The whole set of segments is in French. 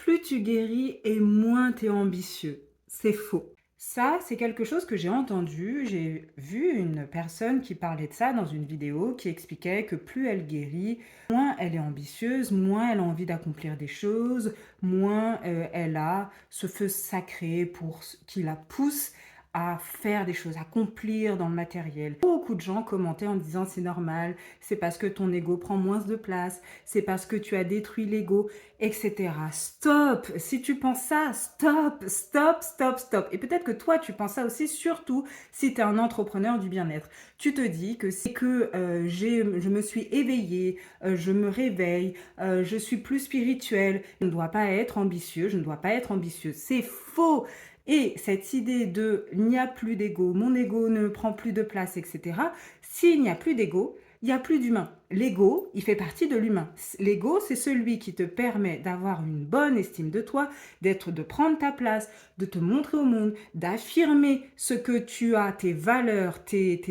plus tu guéris et moins tu es ambitieux. C'est faux. Ça, c'est quelque chose que j'ai entendu. J'ai vu une personne qui parlait de ça dans une vidéo qui expliquait que plus elle guérit, moins elle est ambitieuse, moins elle a envie d'accomplir des choses, moins elle a ce feu sacré qui la pousse à faire des choses, à accomplir dans le matériel. Beaucoup de gens commentaient en disant c'est normal, c'est parce que ton ego prend moins de place, c'est parce que tu as détruit l'ego, etc. Stop! Si tu penses ça, stop, stop, stop, stop. Et peut-être que toi, tu penses ça aussi, surtout si tu es un entrepreneur du bien-être. Tu te dis que c'est que je me suis éveillée, je me réveille, je suis plus spirituelle, je ne dois pas être ambitieux, je ne dois pas être ambitieuse. C'est faux! Et cette idée de il n'y a plus d'ego, mon ego ne prend plus de place, etc. S'il n'y a plus d'ego, il n'y a plus d'humain. L'ego, il fait partie de l'humain. L'ego, c'est celui qui te permet d'avoir une bonne estime de toi, de prendre ta place, de te montrer au monde, d'affirmer ce que tu as, tes valeurs, tes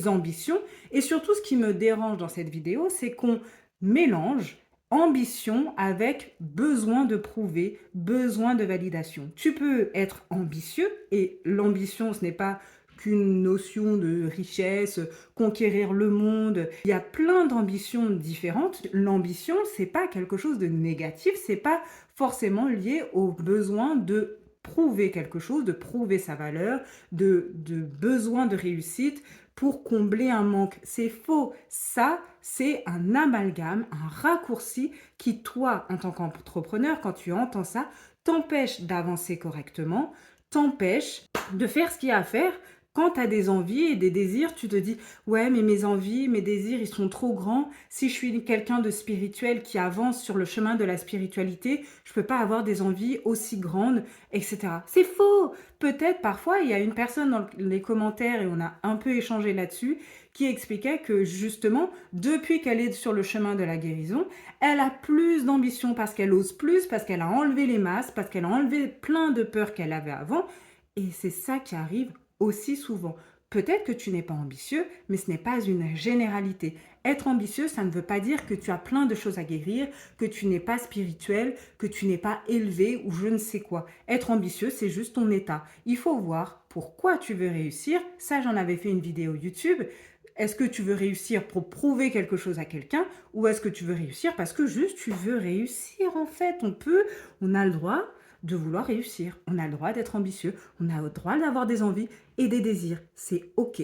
ambitions. Et surtout, ce qui me dérange dans cette vidéo, c'est qu'on mélange ambition avec besoin de prouver, besoin de validation. Tu peux être ambitieux et l'ambition, ce n'est pas qu'une notion de richesse, conquérir le monde. Il y a plein d'ambitions différentes. L'ambition, c'est pas quelque chose de négatif, c'est pas forcément lié au besoin de prouver quelque chose, de prouver sa valeur, de besoin de réussite pour combler un manque. C'est faux. Ça, c'est un amalgame, un raccourci qui, toi, en tant qu'entrepreneur, quand tu entends ça, t'empêche d'avancer correctement, t'empêche de faire ce qu'il y a à faire. Quand tu as des envies et des désirs, tu te dis « Ouais, mais mes envies, mes désirs, ils sont trop grands. Si je suis quelqu'un de spirituel qui avance sur le chemin de la spiritualité, je ne peux pas avoir des envies aussi grandes, etc. » C'est faux! Peut-être parfois, il y a une personne dans les commentaires, et on a un peu échangé là-dessus, qui expliquait que justement, depuis qu'elle est sur le chemin de la guérison, elle a plus d'ambition parce qu'elle ose plus, parce qu'elle a enlevé les masques, parce qu'elle a enlevé plein de peurs qu'elle avait avant. Et c'est ça qui arrive aussi souvent. Peut-être que tu n'es pas ambitieux, mais ce n'est pas une généralité. Être ambitieux, ça ne veut pas dire que tu as plein de choses à guérir, que tu n'es pas spirituel, que tu n'es pas élevé ou je ne sais quoi. Être ambitieux, c'est juste ton état. Il faut voir pourquoi tu veux réussir. Ça, j'en avais fait une vidéo YouTube. Est-ce que tu veux réussir pour prouver quelque chose à quelqu'un ou est-ce que tu veux réussir parce que juste tu veux réussir en fait? On a le droit de vouloir réussir, on a le droit d'être ambitieux, on a le droit d'avoir des envies et des désirs. C'est OK.